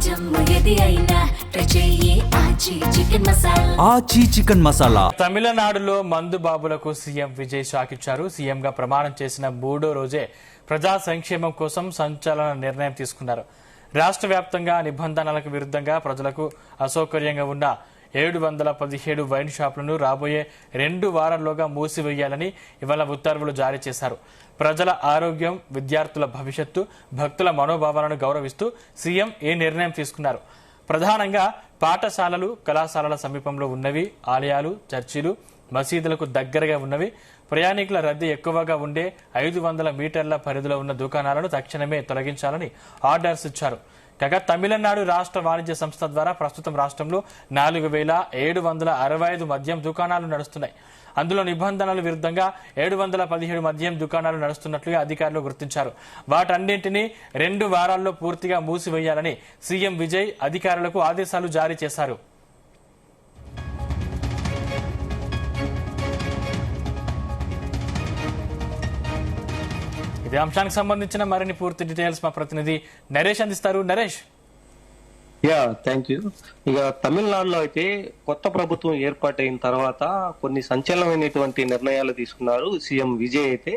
ఆచి చికెన్ మసాలా. తమిళనాడులో మందు బాబులకు సీఎం విజయ్ షాక్ ఇచ్చారు. సీఎంగా ప్రమాణం చేసిన 3వ రోజే ప్రజా సంక్షేమం కోసం సంచలన నిర్ణయం తీసుకున్నారు. రాష్ట్ర వ్యాప్తంగా నిబంధనలకు విరుద్ధంగా ప్రజలకు అసౌకర్యంగా ఉన్న 717 వైన్ షాపులను రాబోయే 2 వారాల్లోగా మూసివేయాలని ఇవాళ ఉత్తర్వులు జారీ చేశారు. ప్రజల ఆరోగ్యం, విద్యార్థుల భవిష్యత్తు, భక్తుల మనోభావాలను గౌరవిస్తూ సీఎం ఈ నిర్ణయం తీసుకున్నారు. ప్రధానంగా పాఠశాలలు, కళాశాలల సమీపంలో ఉన్నవి, ఆలయాలు, చర్చిలు, మసీదులకు దగ్గరగా ఉన్నవి, ప్రయాణికుల రద్దీ ఎక్కువగా ఉండే 500 మీటర్ల పరిధిలో ఉన్న దుకాణాలను తక్షణమే తొలగించాలని ఆర్డర్స్ ఇచ్చారు. కాగా తమిళనాడు రాష్ట్ర వాణిజ్య సంస్థ ద్వారా ప్రస్తుతం రాష్ట్రంలో 4765 మద్యం దుకాణాలు నడుస్తున్నాయి. అందులో నిబంధనల విరుద్ధంగా 717 మద్యం దుకాణాలు నడుస్తున్నట్లుగా అధికారులు గుర్తించారు. వాటన్నింటినీ 2 వారాల్లో పూర్తిగా మూసివేయాలని సీఎం విజయ్ అధికారులకు ఆదేశాలు జారీ చేశారు. ఇదే అంశానికి సంబంధించిన మరిన్ని పూర్తి డీటెయిల్స్ మా ప్రతినిధి నరేష్ అందిస్తారు. నరేష్. Thank you. ఇక తమిళనాడులో అయితే కొత్త ప్రభుత్వం ఏర్పాటైన తర్వాత కొన్ని సంచలనమైనటువంటి నిర్ణయాలు తీసుకున్నారు సీఎం విజయ్ అయితే.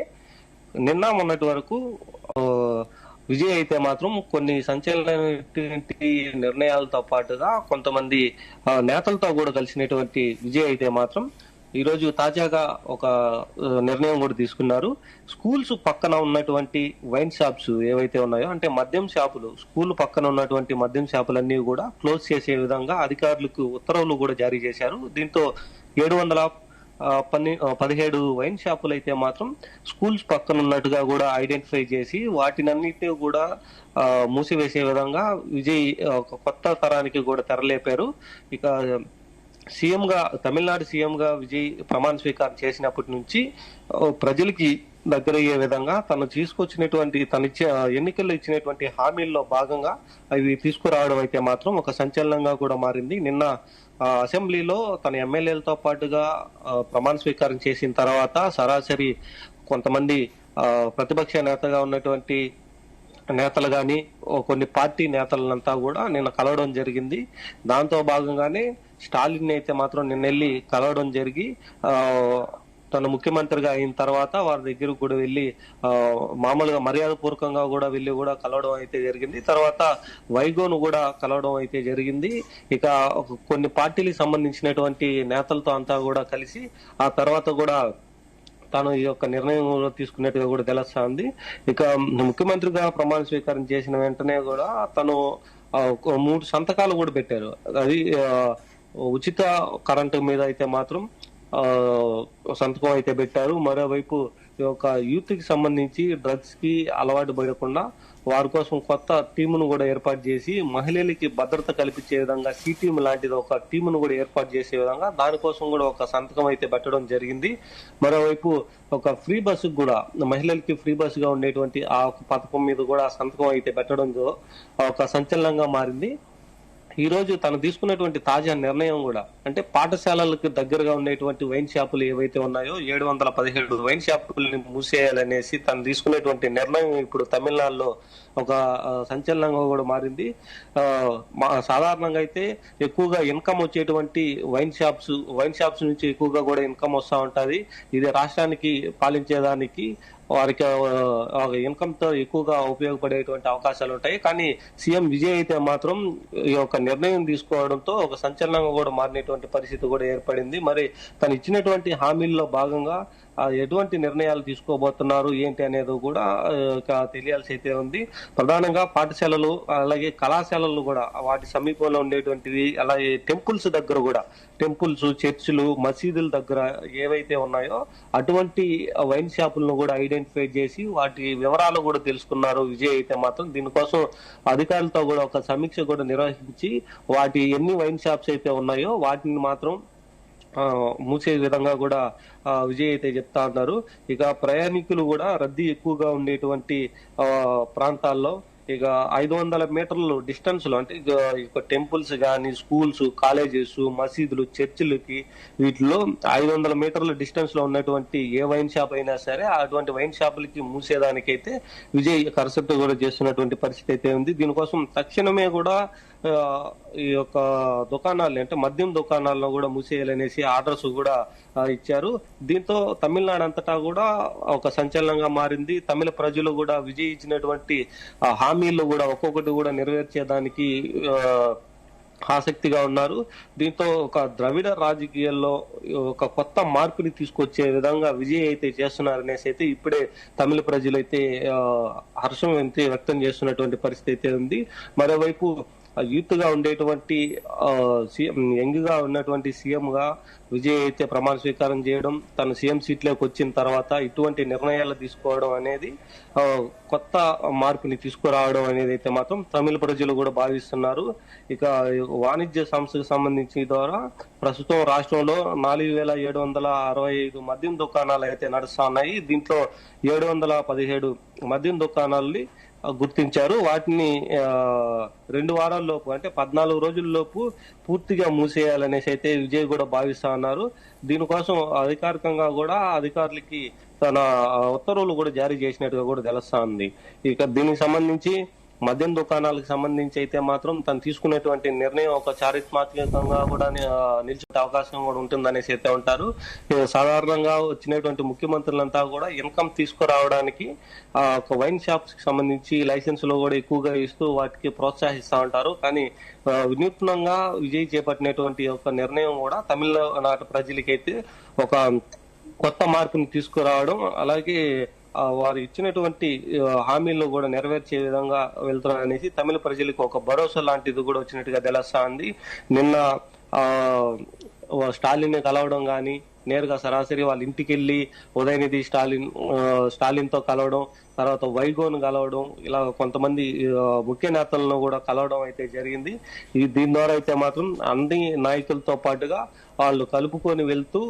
నిన్న మొన్నటి వరకు విజయ్ అయితే మాత్రం కొన్ని సంచలనమైనటువంటి నిర్ణయాలతో పాటుగా కొంతమంది నేతలతో కూడా కలిసినటువంటి విజయ్ అయితే మాత్రం ఈ రోజు తాజాగా ఒక నిర్ణయం కూడా తీసుకున్నారు. స్కూల్స్ పక్కన ఉన్నటువంటి వైన్ షాప్స్ ఏవైతే ఉన్నాయో, అంటే మద్యం షాపులు, స్కూల్ పక్కన ఉన్నటువంటి మద్యం షాపులన్నీ కూడా క్లోజ్ చేసే విధంగా అధికారులకు ఉత్తర్వులు కూడా జారీ చేశారు. దీంతో 717 వైన్ షాపులు అయితే మాత్రం స్కూల్స్ పక్కన ఉన్నట్టుగా కూడా ఐడెంటిఫై చేసి వాటినన్నిటినీ కూడా మూసివేసే విధంగా విజయ్ ఒక కొత్త తరానికి కూడా తెరలేపారు. ఇక తమిళనాడు సీఎంగా విజయ్ ప్రమాణ స్వీకారం చేసినప్పటి నుంచి ప్రజలకి దగ్గరయ్యే విధంగా తను తీసుకొచ్చినటువంటి ఎన్నికల్లో ఇచ్చినటువంటి హామీల్లో భాగంగా అవి తీసుకురావడం అయితే మాత్రం ఒక సంచలనంగా కూడా మారింది. నిన్న అసెంబ్లీలో తన ఎమ్మెల్యేలతో పాటుగా ప్రమాణ స్వీకారం చేసిన తర్వాత సరాసరి కొంతమంది ప్రతిపక్ష నేతగా ఉన్నటువంటి నేతలు గాని, కొన్ని పార్టీ నేతలంతా కూడా నిన్న కలవడం జరిగింది. దాంతో భాగంగానే స్టాలిన్ అయితే మాత్రం నిన్న వెళ్ళి కలవడం జరిగి తను ముఖ్యమంత్రిగా అయిన తర్వాత వారి దగ్గరకు కూడా వెళ్ళి మామూలుగా మర్యాద పూర్వకంగా కూడా వెళ్ళి కూడా కలవడం అయితే జరిగింది. తర్వాత వైగోను కూడా కలవడం అయితే జరిగింది. ఇక కొన్ని పార్టీలకు సంబంధించినటువంటి నేతలతో అంతా కూడా కలిసి ఆ తర్వాత కూడా తాను ఈ యొక్క నిర్ణయం తీసుకున్నట్టుగా కూడా తెలుస్తా ఉంది. ఇక ముఖ్యమంత్రిగా ప్రమాణ స్వీకారం చేసిన వెంటనే కూడా తను 3 సంతకాలు కూడా పెట్టారు. అది ఉచిత కరెంటు మీద అయితే మాత్రం సంతకం అయితే పెట్టారు. మరోవైపు ఈ యొక్క యూత్ కి సంబంధించి డ్రగ్స్ కి అలవాటు పడకుండా వారి కోసం కొత్త టీమును కూడా ఏర్పాటు చేసి మహిళలకి భద్రత కల్పించే విధంగా సి టీమ్ లాంటిది ఒక టీమును కూడా ఏర్పాటు చేసే విధంగా దానికోసం కూడా ఒక సంతకం అయితే పెట్టడం జరిగింది. మరోవైపు ఒక ఫ్రీ బస్సు కూడా మహిళలకి ఫ్రీ బస్సుగా ఉండేటువంటి ఆ పథకం మీద కూడా సంతకం అయితే పెట్టడంతో ఒక సంచలనంగా మారింది. ఈ రోజు తను తీసుకున్నటువంటి తాజా నిర్ణయం కూడా అంటే పాఠశాలలకు దగ్గరగా ఉండేటువంటి వైన్ షాపులు ఏవైతే ఉన్నాయో 717 వైన్ షాపుల్ని మూసేయాలనేసి తను తీసుకునేటువంటి నిర్ణయం ఇప్పుడు తమిళనాడులో ఒక సంచలనంగా కూడా మారింది. సాధారణంగా అయితే ఎక్కువగా ఇన్కమ్ వచ్చేటువంటి వైన్ షాప్స్ నుంచి ఎక్కువగా కూడా ఇన్కమ్ వస్తూ ఉంటది. ఇది రాష్ట్రానికి పాలించేదానికి వారికి ఇన్కమ్ తో ఎక్కువగా ఉపయోగపడేటువంటి అవకాశాలు ఉంటాయి. కానీ సీఎం విజయ్ అయితే మాత్రం ఈ యొక్క నిర్ణయం తీసుకోవడంతో ఒక సంచలనంగా కూడా మారినటువంటి పరిస్థితి కూడా ఏర్పడింది. మరి తను ఇచ్చినటువంటి హామీల్లో భాగంగా ఎటువంటి నిర్ణయాలు తీసుకోబోతున్నారు ఏంటి అనేది కూడా తెలియాల్సి అయితే ఉంది. ప్రధానంగా పాఠశాలలు అలాగే కళాశాలలు కూడా వాటి సమీపంలో ఉండేటువంటివి, అలాగే టెంపుల్స్ దగ్గర కూడా టెంపుల్స్, చర్చిలు, మసీదుల దగ్గర ఏవైతే ఉన్నాయో అటువంటి వైన్ షాపులను కూడా ఐడెంటిఫై చేసి వాటి వివరాలు కూడా తెలుసుకున్నారు విజయ్ అయితే మాత్రం. దీనికోసం అధికారులతో కూడా ఒక సమీక్ష కూడా నిర్వహించి వాటి ఎన్ని వైన్ షాప్స్ అయితే ఉన్నాయో వాటిని మాత్రం మూసే విధంగా కూడా విజయ్ అయితే చెప్తా ఉన్నారు. ఇక ప్రయాణికులు కూడా రద్దీ ఎక్కువగా ఉండేటువంటి ప్రాంతాల్లో ఇక 500 మీటర్లు డిస్టెన్స్ లో, అంటే టెంపుల్స్ గానీ, స్కూల్స్, కాలేజెస్, మసీదులు, చర్చిలకి వీటిలో 500 మీటర్ల డిస్టెన్స్ లో ఉన్నటువంటి ఏ వైన్ షాప్ అయినా సరే అటువంటి వైన్ షాపులకి మూసేదానికైతే విజయ్ కరసట్టు కూడా చేస్తున్నటువంటి పరిస్థితి అయితే ఉంది. దీనికోసం తక్షణమే కూడా ఈ యొక్క దుకాణాలు అంటే మద్యం దుకాణాలను కూడా మూసేయాలనేసి ఆర్డర్స్ కూడా ఇచ్చారు. దీంతో తమిళనాడు అంతటా కూడా ఒక సంచలనంగా మారింది. తమిళ ప్రజలు కూడా విజయ్ ఇచ్చినటువంటి హామీలు కూడా ఒక్కొక్కటి కూడా నెరవేర్చేదానికి ఆసక్తిగా ఉన్నారు. దీంతో ఒక ద్రవిడ రాజకీయాల్లో ఒక కొత్త మార్పుని తీసుకొచ్చే విధంగా విజయ్ అయితే చేస్తున్నారనేసి అయితే ఇప్పుడే తమిళ ప్రజలైతే హర్షం అయితే వ్యక్తం చేస్తున్నటువంటి పరిస్థితి అయితే ఉంది. మరోవైపు యూత్ గా ఉండేటువంటి యంగ్ గా ఉన్నటువంటి సీఎం గా విజయ్ అయితే ప్రమాణ స్వీకారం చేయడం, తను సీఎం సీట్లోకి వచ్చిన తర్వాత ఇటువంటి నిర్ణయాలు తీసుకోవడం అనేది కొత్త మార్పుని తీసుకురావడం అనేది అయితే మాత్రం తమిళ ప్రజలు కూడా భావిస్తున్నారు. ఇక వాణిజ్య సంస్థకు సంబంధించి ద్వారా ప్రస్తుతం రాష్ట్రంలో 4,765 మద్యం దుకాణాలు అయితే నడుస్తా ఉన్నాయి. దీంట్లో 717 మద్యం దుకాణాలని గుర్తించారు. వాటిని 2 వారాల్లోపు అంటే 14 రోజుల్లోపు పూర్తిగా మూసేయాలనేసి అయితే విజయ్ కూడా భావిస్తా ఉన్నారు. దీనికోసం అధికారికంగా కూడా అధికారులకి తన ఉత్తర్వులు కూడా జారీ చేసినట్టుగా కూడా తెలుస్తా ఉంది. ఇక దీనికి సంబంధించి మద్యం దుకాణాలకు సంబంధించి అయితే మాత్రం తను తీసుకునేటువంటి నిర్ణయం ఒక చారిత్రాత్మకంగా కూడా నిలిచే అవకాశం కూడా ఉంటుందనేసి అయితే ఉంటారు. సాధారణంగా వచ్చినటువంటి ముఖ్యమంత్రులంతా కూడా ఇన్కమ్ తీసుకురావడానికి ఒక వైన్ షాప్స్ కి సంబంధించి లైసెన్సులు కూడా ఎక్కువగా ఇస్తూ వాటికి ప్రోత్సహిస్తూ ఉంటారు. కానీ వినూత్నంగా విజయ్ చేపట్టినటువంటి ఒక నిర్ణయం కూడా తమిళనాడు ప్రజలకైతే ఒక కొత్త మార్పుని తీసుకురావడం, అలాగే వారు ఇచ్చినటువంటి హామీలను కూడా నెరవేర్చే విధంగా వెళ్తున్నారనేసి తమిళ ప్రజలకు ఒక భరోసా లాంటిది కూడా వచ్చినట్టుగా తెలుస్తా ఉంది. నిన్న స్టాలిన్ కలవడం గాని, నేరుగా సరాసరి వాళ్ళ ఇంటికి వెళ్లి ఉదయనిధి స్టాలిన్ తో కలవడం, తర్వాత వైగోను కలవడం, ఇలా కొంతమంది ముఖ్య నేతలను కూడా కలవడం అయితే జరిగింది. దీని ద్వారా అయితే మాత్రం అన్ని నాయకులతో పాటుగా వాళ్ళు కలుపుకొని వెళ్తూ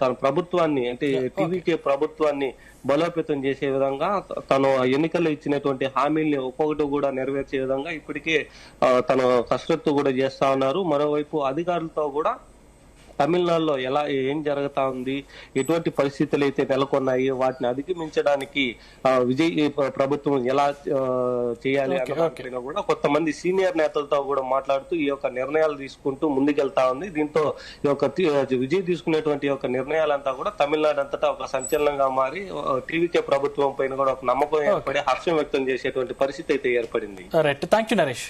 తన ప్రభుత్వాన్ని అంటే టీవీకే ప్రభుత్వాన్ని బలోపేతం చేసే విధంగా తను ఎన్నికల్లో ఇచ్చినటువంటి హామీల్ని ఒక్కొక్కటి కూడా నెరవేర్చే విధంగా ఇప్పటికే తను కసరత్తు కూడా చేస్తా ఉన్నారు. మరోవైపు అధికారులతో కూడా తమిళనాడులో ఏం జరుగుతా ఉంది, ఎటువంటి పరిస్థితులు అయితే నెలకొన్నాయి, వాటిని అధిగమించడానికి విజయ్ ప్రభుత్వం ఎలా చేయాలి అన్న కూడా కొంతమంది సీనియర్ నేతలతో కూడా మాట్లాడుతూ ఈ యొక్క నిర్ణయాలు తీసుకుంటూ ముందుకెళ్తా ఉంది. దీంతో ఈ యొక్క విజయ్ తీసుకునేటువంటి యొక్క నిర్ణయాలంతా కూడా తమిళనాడు అంతటా ఒక సంచలనంగా మారి టీవీకే ప్రభుత్వం పైన కూడా ఒక నమ్మకం ఏర్పడి హర్షం వ్యక్తం చేసేటువంటి పరిస్థితి అయితే ఏర్పడింది. Thank you Naresh.